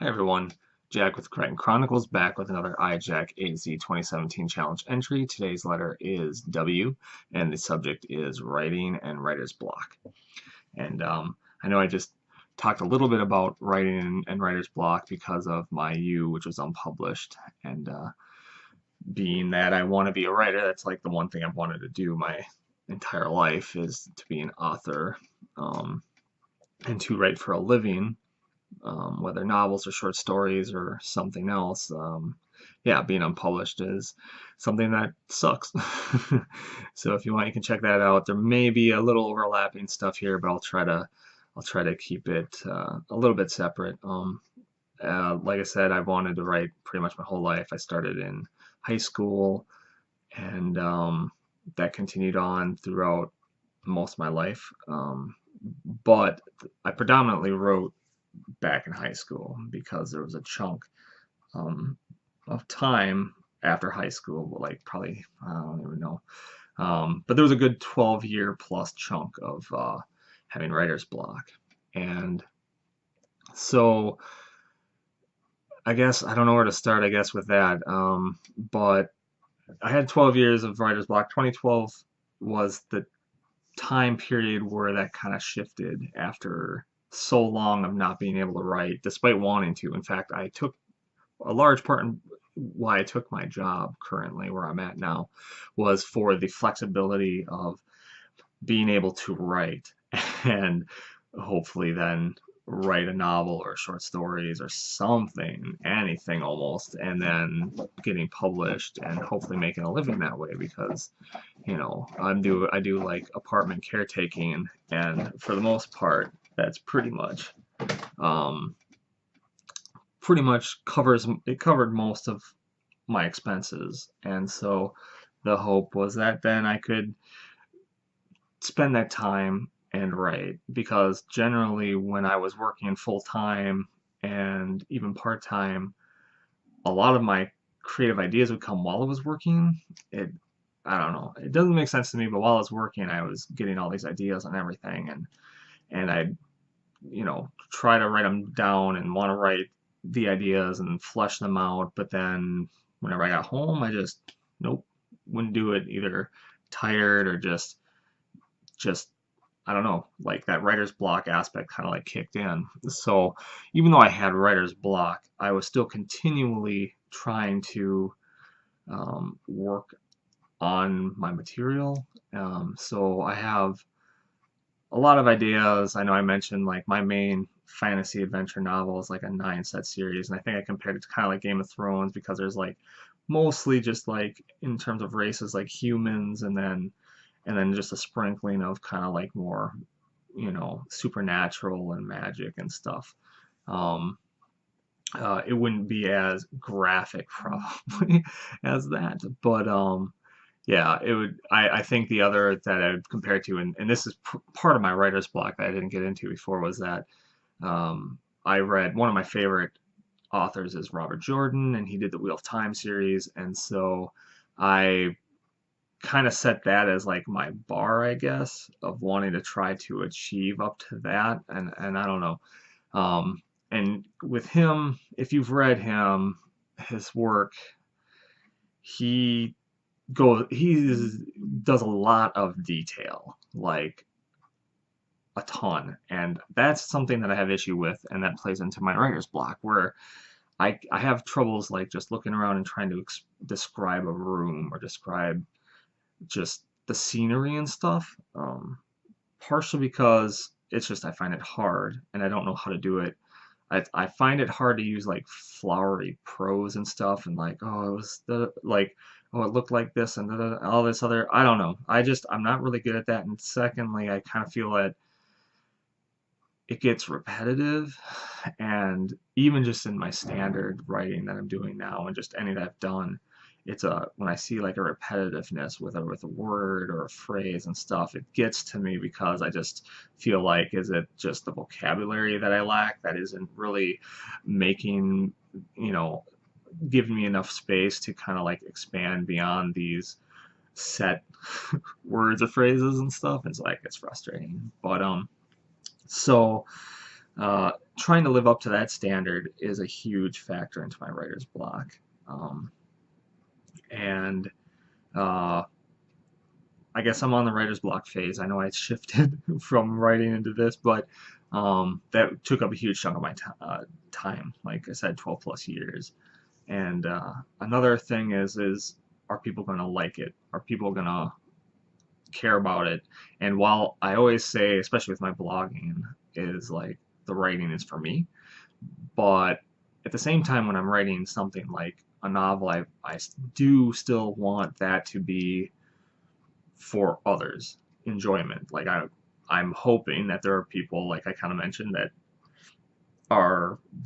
Hi everyone, Jack with Cryton Chronicles back with another iJack AZ 2017 challenge entry. Today's letter is W, and the subject is writing and writer's block. And I know I just talked a little bit about writing and writer's block because of my U, which was unpublished. And being that I want to be a writer, that's like the one thing I've wanted to do my entire life is to be an author and to write for a living, whether novels or short stories or something else. Yeah, being unpublished is something that sucks. So if you want, you can check that out. There may be a little overlapping stuff here, but I'll try to keep it a little bit separate. Like I said, I've wanted to write pretty much my whole life. I started in high school, and that continued on throughout most of my life. But I predominantly wrote back in high school because there was a chunk um, of time after high school, like probably I don't even know, but there was a good 12-year plus chunk of having writer's block, and so I guess I don't know where to start. I guess with that, but I had 12 years of writer's block. 2012 was the time period where that kind of shifted after so long of not being able to write, despite wanting to. In fact, I took a large part in why I took my job currently where I'm at now was for the flexibility of being able to write and hopefully then write a novel or short stories or something, anything almost, and then getting published and hopefully making a living that way because I do like apartment caretaking, and for the most part that's um, pretty much covered most of my expenses, and so the hope was that then I could spend that time and write, because generally when I was working full time and even part time, a lot of my creative ideas would come while I was working. It I don't know, it doesn't make sense to me, but while I was working I was getting all these ideas and everything, and I try to write them down and want to write the ideas and flesh them out, but then whenever I got home, I just nope, wouldn't do it, either tired or just I don't know, like that writer's block aspect kind of like kicked in. So even though I had writer's block, I was still continually trying to work on my material. So I have a lot of ideas. I know I mentioned like my main fantasy adventure novel is like a 9 set series, and I think I compared it to kind of like Game of Thrones because there's like mostly just like in terms of races like humans, and then just a sprinkling of kind of like more supernatural and magic and stuff. Um, it wouldn't be as graphic probably as that, but yeah, it would. I think the other that I would compare it to, and this is part of my writer's block that I didn't get into before, was that I read one of my favorite authors is Robert Jordan, and he did the Wheel of Time series, and so I kind of set that as like my bar, I guess, of wanting to try to achieve up to that, and I don't know. And with him, if you've read him, his work, he does a lot of detail, like a ton, and that's something that I have issue with, and that plays into my writer's block, where I have troubles like just looking around and trying to describe a room or describe just the scenery and stuff. Partially because it's just I find it hard and I don't know how to do it. I find it hard to use like flowery prose and stuff, and like, oh, it was like, oh, it looked like this and all this other. I don't know. I'm not really good at that. And secondly, I kind of feel that it gets repetitive, and even just in my standard writing that I'm doing now and just any that I've done, it's a when I see like a repetitiveness with a word or a phrase and stuff, it gets to me because I just feel like, is it just the vocabulary that I lack that isn't really making, you know giving me enough space to kind of like expand beyond these set words or phrases and stuff. It's like it's frustrating, but so trying to live up to that standard is a huge factor into my writer's block. And uh, I guess I'm on the writer's block phase. I know I shifted from writing into this, but that took up a huge chunk of my time. Like I said, 12 plus years. And another thing is are people going to like it? Are people going to care about it? And while I always say, especially with my blogging, is like the writing is for me, but at the same time, when I'm writing something like a novel, I do still want that to be for others' enjoyment. Like I'm hoping that there are people, like I kind of mentioned,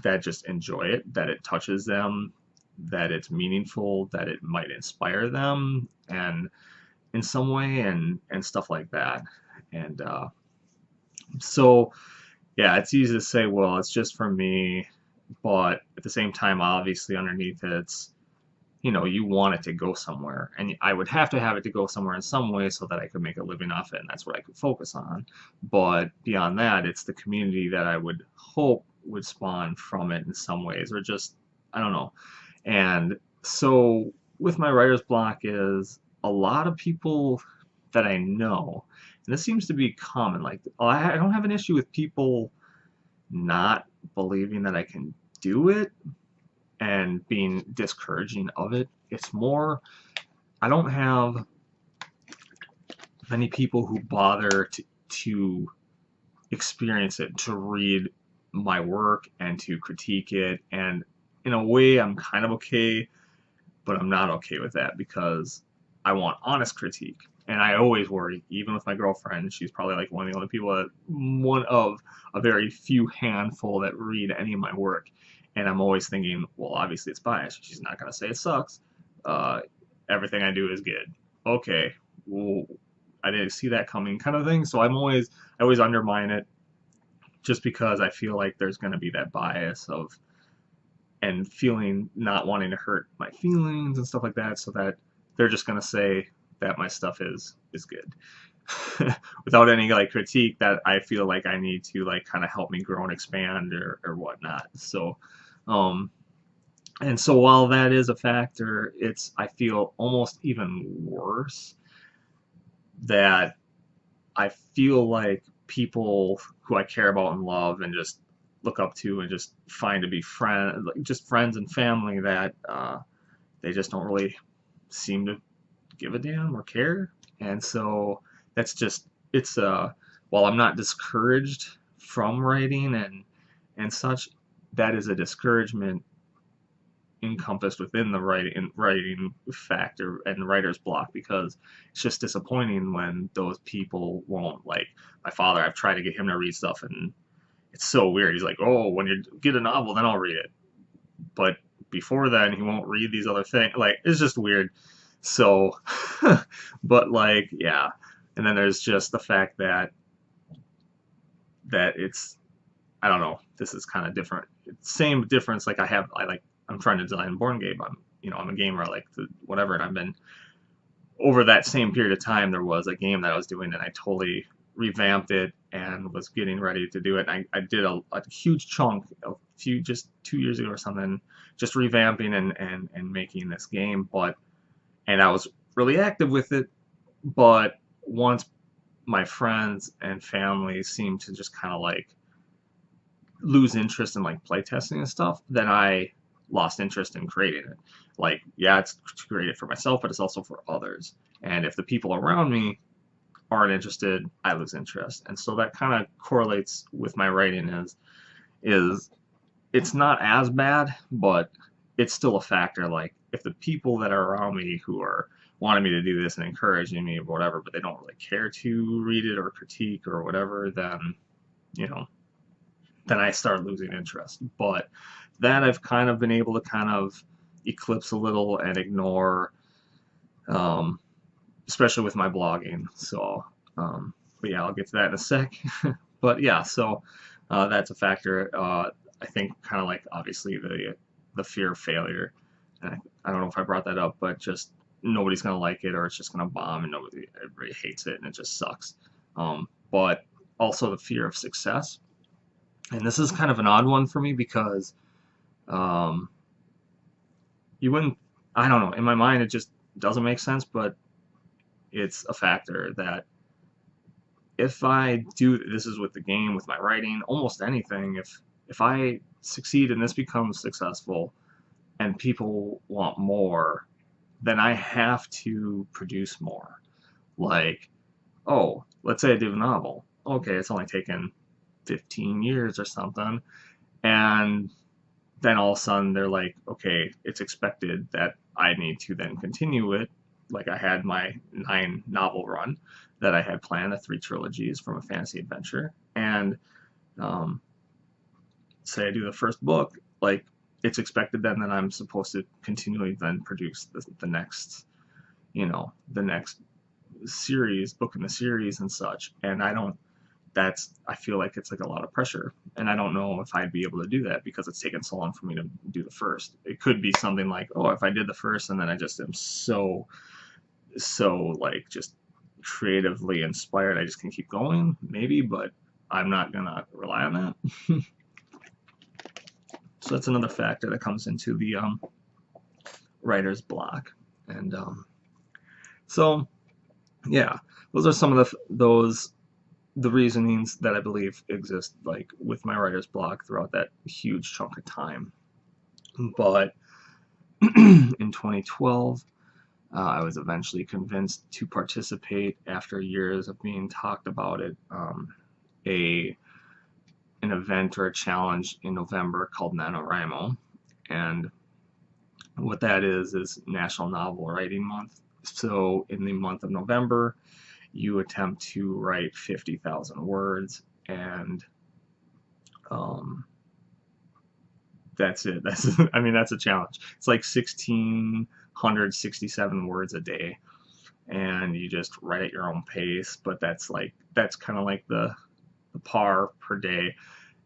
that just enjoy it, that it touches them, that it's meaningful, that it might inspire them, and in some way, and stuff like that. And so yeah, it's easy to say, well, it's just for me, but at the same time, obviously underneath it, it's, you want it to go somewhere, and I would have to have it to go somewhere in some way so that I could make a living off it, and that's what I could focus on. But beyond that, it's the community that I would hope would spawn from it in some ways, or just, I don't know. And so with my writer's block is a lot of people that I know, and this seems to be common. Like I don't have an issue with people not believing that I can do it and being discouraging of it. It's more, I don't have many people who bother to experience it, to read my work and to critique it. And in a way, I'm kind of okay, but I'm not okay with that because I want honest critique. And I always worry, even with my girlfriend, she's probably like one of the only people one of a very few handful that read any of my work. And I'm always thinking, well, obviously it's biased. She's not going to say it sucks. Uh, Everything I do is good. Okay, well, I didn't see that coming, kind of thing. So I always undermine it just because I feel like there's going to be that bias of, and feeling not wanting to hurt my feelings and stuff like that, so that they're just going to say that my stuff is good without any like critique that I feel like I need to like kind of help me grow and expand or whatnot. So um and so while that is a factor, I feel almost even worse that I feel like people who I care about and love and just look up to and just find to be just friends and family, that they just don't really seem to give a damn or care. And so that's just, while I'm not discouraged from writing and such, that is a discouragement encompassed within the writing factor and writer's block, because it's just disappointing when those people won't. Like my father, I've tried to get him to read stuff, and it's so weird. He's like, oh, when you get a novel, then I'll read it, but before then he won't read these other things. Like it's just weird. So but like, yeah. And then there's just the fact that it's, I don't know, this is kind of different. Same difference. Like I'm trying to design a board game. I'm a gamer. I like whatever. And I've been, over that same period of time, there was a game that I was doing, and I totally revamped it and was getting ready to do it. And I did a huge chunk, just 2 years ago or something, just revamping and making this game. And I was really active with it. But once my friends and family seemed to just kind of like lose interest in like playtesting and stuff, then I lost interest in creating it. Like, yeah, it's to create it for myself, but it's also for others. And if the people around me aren't interested, I lose interest. And so that kind of correlates with my writing is it's not as bad, but it's still a factor. Like if the people that are around me who are wanting me to do this and encouraging me or whatever, but they don't really care to read it or critique or whatever, then you know then I start losing interest. But that I've kind of been able to kind of eclipse a little and ignore, um, especially with my blogging. So, but yeah, I'll get to that in a sec. But yeah, so that's a factor. I think kind of like obviously the fear of failure. And I don't know if I brought that up, but just nobody's gonna like it, or it's just gonna bomb and everybody hates it and it just sucks. But also the fear of success. And this is kind of an odd one for me because um, you wouldn't, I don't know, in my mind it just doesn't make sense, but it's a factor that if I do, this is with the game, with my writing, almost anything, if I succeed and this becomes successful and people want more, then I have to produce more. Like, oh, let's say I do a novel. Okay, it's only taken 15 years or something. And then all of a sudden they're like, okay, it's expected that I need to then continue it. Like I had my 9 novel run that I had planned, the 3 trilogies from a fantasy adventure. And um, say I do the first book, like it's expected then that I'm supposed to continually then produce the next, the next series, book in the series and such. And I feel like it's like a lot of pressure. And I don't know if I'd be able to do that because it's taken so long for me to do the first. It could be something like, oh, if I did the first and then I just am so like just creatively inspired, I just can keep going, maybe, but I'm not gonna rely on that. So that's another factor that comes into the writer's block. And so yeah, those are some of the reasonings that I believe exist like with my writer's block throughout that huge chunk of time. But in 2012, I was eventually convinced to participate after years of being talked about it. A an event or a challenge in November called NaNoWriMo, and what that is National Novel Writing Month. So in the month of November, you attempt to write 50,000 words, and um, that's it. That's I mean that's a challenge. It's like 1,667 words a day, and you just write at your own pace. But that's kind of like the par per day,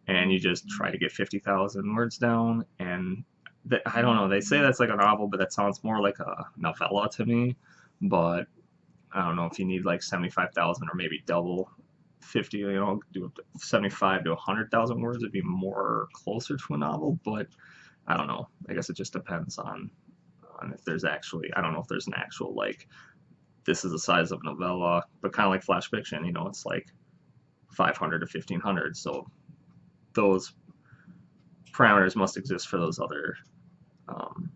and you just try to get 50,000 words down. And I don't know. They say that's like a novel, but that sounds more like a novella to me. But I don't know if you need like 75,000 or maybe double 50, do up to 75 to 100,000 words would be more closer to a novel, but I don't know. I guess it just depends on if there's actually, I don't know if there's an actual like this is the size of a novella, but kind of like flash fiction, it's like 500 to 1,500. So those parameters must exist for those other um,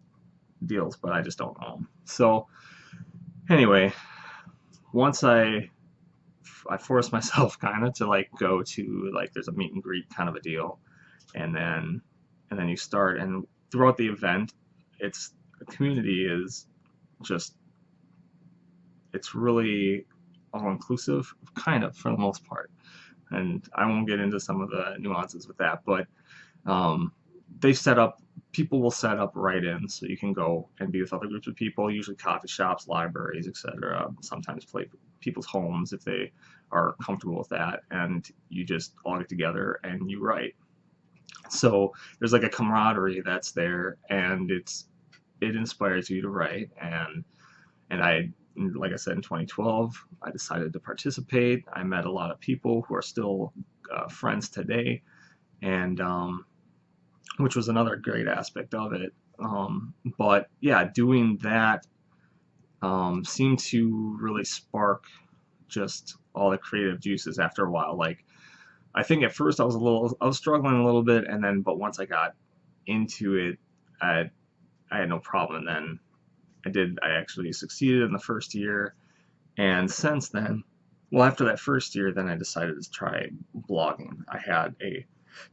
deals, but I just don't know. So anyway, once I forced myself kind of to like go to like there's a meet and greet kind of a deal, and then you start, and throughout the event, it's the community is just it's really all inclusive, kind of for the most part, and I won't get into some of the nuances with that, but they set up people will set up write-ins so you can go and be with other groups of people, usually coffee shops, libraries, etc. Sometimes play people's homes if they are comfortable with that, and you just all get together and you write. So there's like a camaraderie that's there, and it inspires you to write. And I, like I said, in 2012, I decided to participate. I met a lot of people who are still friends today, and which was another great aspect of it. But yeah, doing that seemed to really spark just all the creative juices after a while. Like I think at first I was struggling a little bit, and then but once I got into it, I had no problem. And then I actually succeeded in the first year, and since then, well, after that first year, then I decided to try blogging. I had a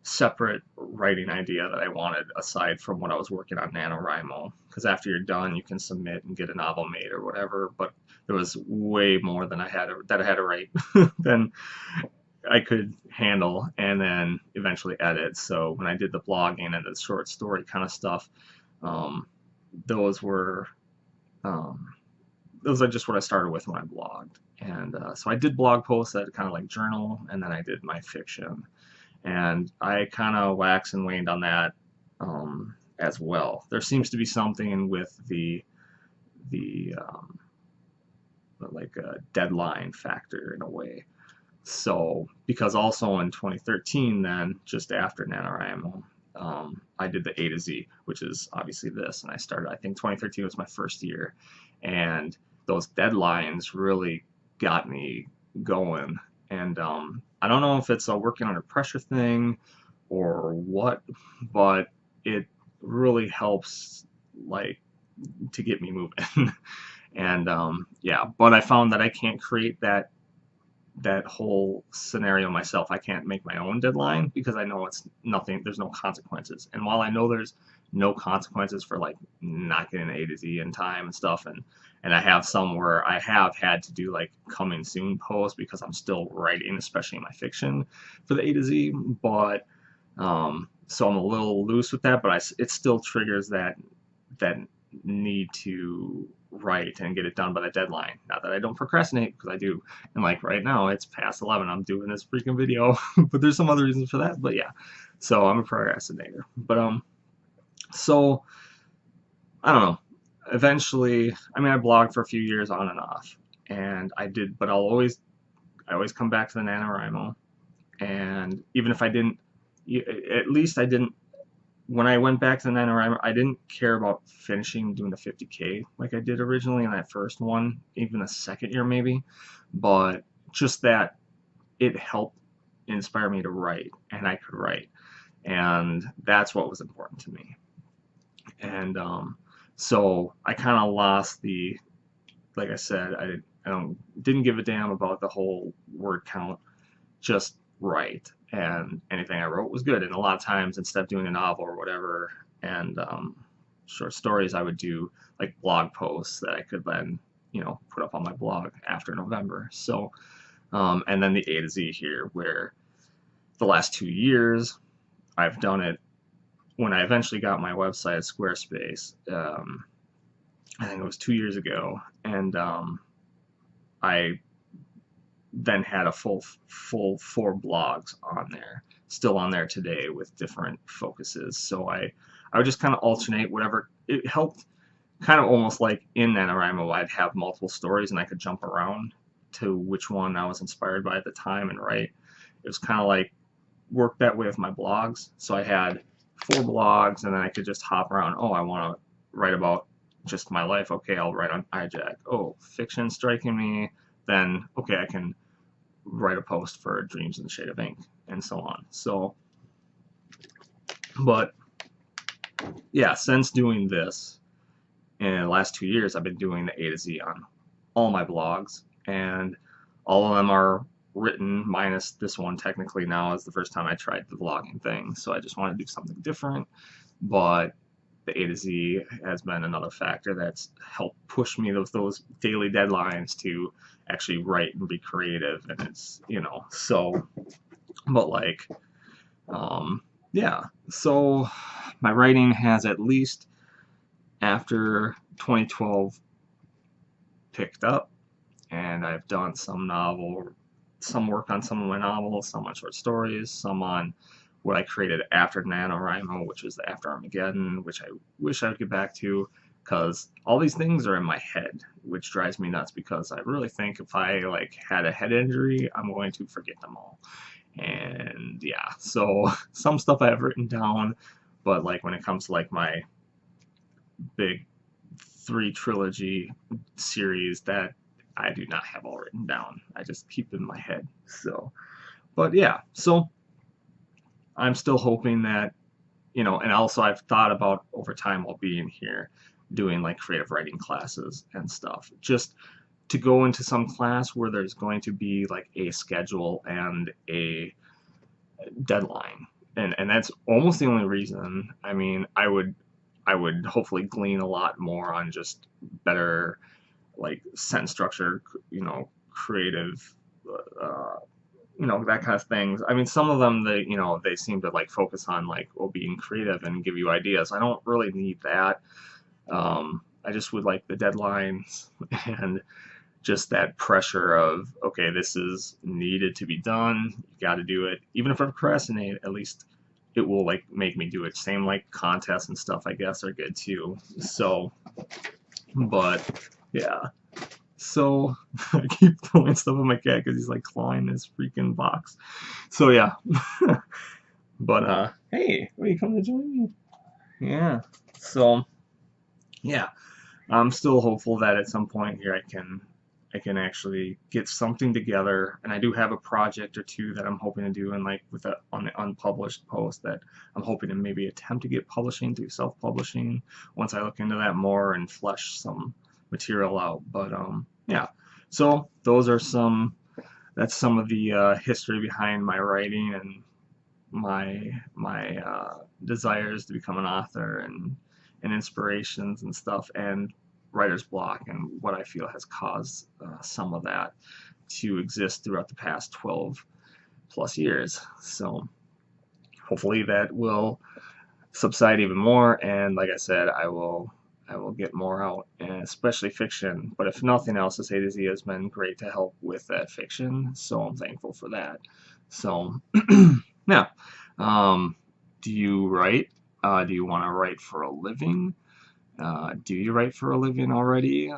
separate writing idea that I wanted aside from what I was working on NaNoWriMo, because after you're done, you can submit and get a novel made or whatever. But there was way more than I had to write than I could handle, and then eventually edit. So when I did the blogging and the short story kind of stuff, um, those were just what I started with when I blogged. And so I did blog posts that kind of like journal, and then I did my fiction. And I kind of waxed and waned on that as well. There seems to be something with the like a deadline factor in a way. So, because also in 2013, then just after NaNoWriMo, I did the A to Z, which is obviously this, and I started, I think 2013 was my first year, and those deadlines really got me going. And I don't know if it's a working under pressure thing or what, but it really helps, like, to get me moving. And yeah, but I found that I can't create that whole scenario myself. I can't make my own deadline because I know it's nothing, there's no consequences. And while I know there's no consequences for like not getting an A to Z in time and stuff, and I have some where I have had to do like coming soon posts because I'm still writing, especially in my fiction, for the A to Z. But so I'm a little loose with that, but it still triggers that need to write and get it done by the deadline. Not that I don't procrastinate, because I do. And like right now, it's past 11. I'm doing this freaking video, but there's some other reasons for that. But yeah, so I'm a procrastinator. But so I don't know. Eventually, I mean, I blogged for a few years on and off, and I did, but I always come back to the NaNoWriMo, and even if I didn't, at least I didn't. When I went back to the NaNoWriMo, I didn't care about finishing doing the 50K like I did originally in that first one, even the second year maybe, but just that it helped inspire me to write, and I could write, and that's what was important to me. And so I kind of lost the, like I said, didn't give a damn about the whole word count, just write, and anything I wrote was good. And a lot of times, instead of doing a novel or whatever, and short stories, I would do like blog posts that I could then, put up on my blog after November. So, and then the A to Z here, where the last 2 years I've done it. When I eventually got my website at Squarespace, I think it was 2 years ago, and I then had a full 4 blogs on there, still on there today with different focuses. So I would just kind of alternate whatever. It helped, kind of almost like in NaNoWriMo, I'd have multiple stories and I could jump around to which one I was inspired by at the time and write. It was kind of like worked that way with my blogs. So I had 4 blogs, and then I could just hop around. Oh, I want to write about just my life. Okay, I'll write on iJack. Oh, fiction striking me. Then, okay, I can write a post for Dreams in the Shade of Ink, and so on. So, but yeah, since doing this in the last 2 years, I've been doing the A to Z on all my blogs, and all of them are written, minus this one. Technically now is the first time I tried the vlogging thing, so I just want to do something different. But the A to Z has been another factor that's helped push me those daily deadlines to actually write and be creative. And it's, so, but like, yeah, so my writing has, at least after 2012, picked up, and I've done some work on some of my novels, some on short stories, some on what I created after NaNoWriMo, which was the After Armageddon, which I wish I would get back to, because all these things are in my head, which drives me nuts, because I really think if I had a head injury, I'm going to forget them all. And yeah, so some stuff I have written down, but like when it comes to like my big 3 trilogy series, that I do not have all written down. I just keep in my head. So, but yeah, so I'm still hoping that, and also I've thought about over time while being here, doing like creative writing classes and stuff, just to go into some class where there's going to be like a schedule and a deadline. And that's almost the only reason. I mean, I would hopefully glean a lot more on just better like sentence structure, creative, that kind of things. I mean, some of them, they seem to like focus on like, being creative and give you ideas. I don't really need that. I just would like the deadlines and just that pressure of, okay, this is needed to be done. You got to do it. Even if I procrastinate, at least it will like make me do it. Same like contests and stuff, I guess, are good too. So, but yeah. So I keep throwing stuff at my cat because he's like clawing this freaking box. So yeah. But hey, are you coming to join me? Yeah. So yeah, I'm still hopeful that at some point here I can actually get something together, and I do have a project or two that I'm hoping to do, and like with on the unpublished post that I'm hoping to maybe attempt to get publishing through self-publishing once I look into that more and flesh some material out. But yeah, so that's some of the history behind my writing and my desires to become an author and inspirations and stuff, and writer's block, and what I feel has caused some of that to exist throughout the past 12 plus years. So hopefully that will subside even more, and like I said, I will get more out, and especially fiction. But if nothing else, this A to Z has been great to help with that fiction, so I'm thankful for that. So yeah. Do you write? Do you want to write for a living? Do you write for a living already?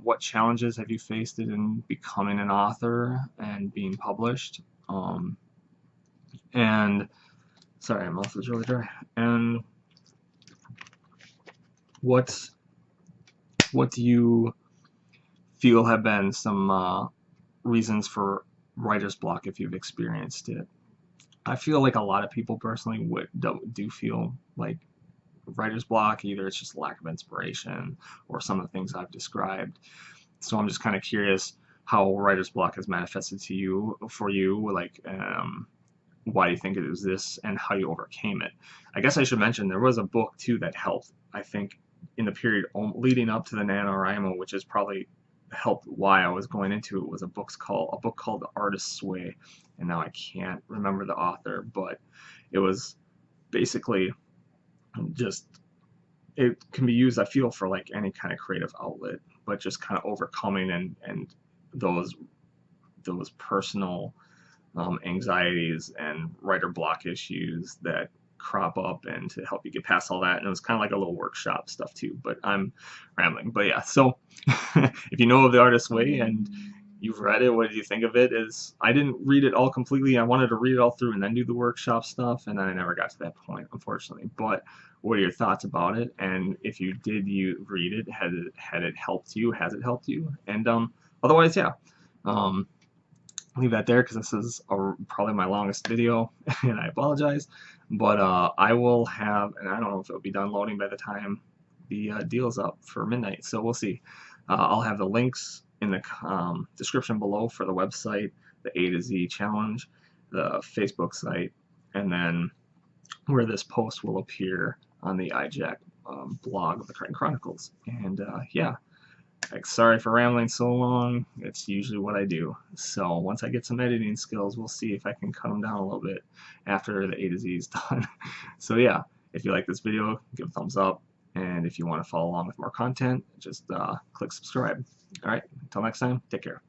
What challenges have you faced in becoming an author and being published? And sorry, my mouth is really dry. And what what do you feel have been some reasons for writer's block if you've experienced it? I feel like a lot of people personally do feel like writer's block. Either it's just lack of inspiration or some of the things I've described. So I'm just kind of curious how writer's block has manifested for you, like why do you think it is this and how you overcame it. I guess I should mention there was a book too that helped, I think, in the period leading up to the NaNoWriMo, which is probably helped why I was going into it, was a book called The Artist's Way, and now I can't remember the author, but it was basically just, it can be used, I feel, for like any kind of creative outlet, but just kind of overcoming and those personal anxieties and writer block issues that crop up, and to help you get past all that. And it was kind of like a little workshop stuff too, but I'm rambling. But yeah, so if you know of The Artist's Way and you've read it, what did you think of it? Is I didn't read it all completely. I wanted to read it all through and then do the workshop stuff, and then I never got to that point, unfortunately. But what are your thoughts about it? And if you did read it, had it helped you? Has it helped you? And otherwise, yeah. Leave that there because this is probably my longest video, and I apologize. But I will have, and I don't know if it'll be done loading by the time the deal's up for midnight, so we'll see. I'll have the links in the description below for the website, the A to Z challenge, the Facebook site, and then where this post will appear on the iJack blog of the Cryton Chronicles. And yeah. Sorry for rambling so long. It's usually what I do. So once I get some editing skills, we'll see if I can cut them down a little bit after the A to Z is done. So yeah, if you like this video, give a thumbs up. And if you want to follow along with more content, just click subscribe. All right, until next time, take care.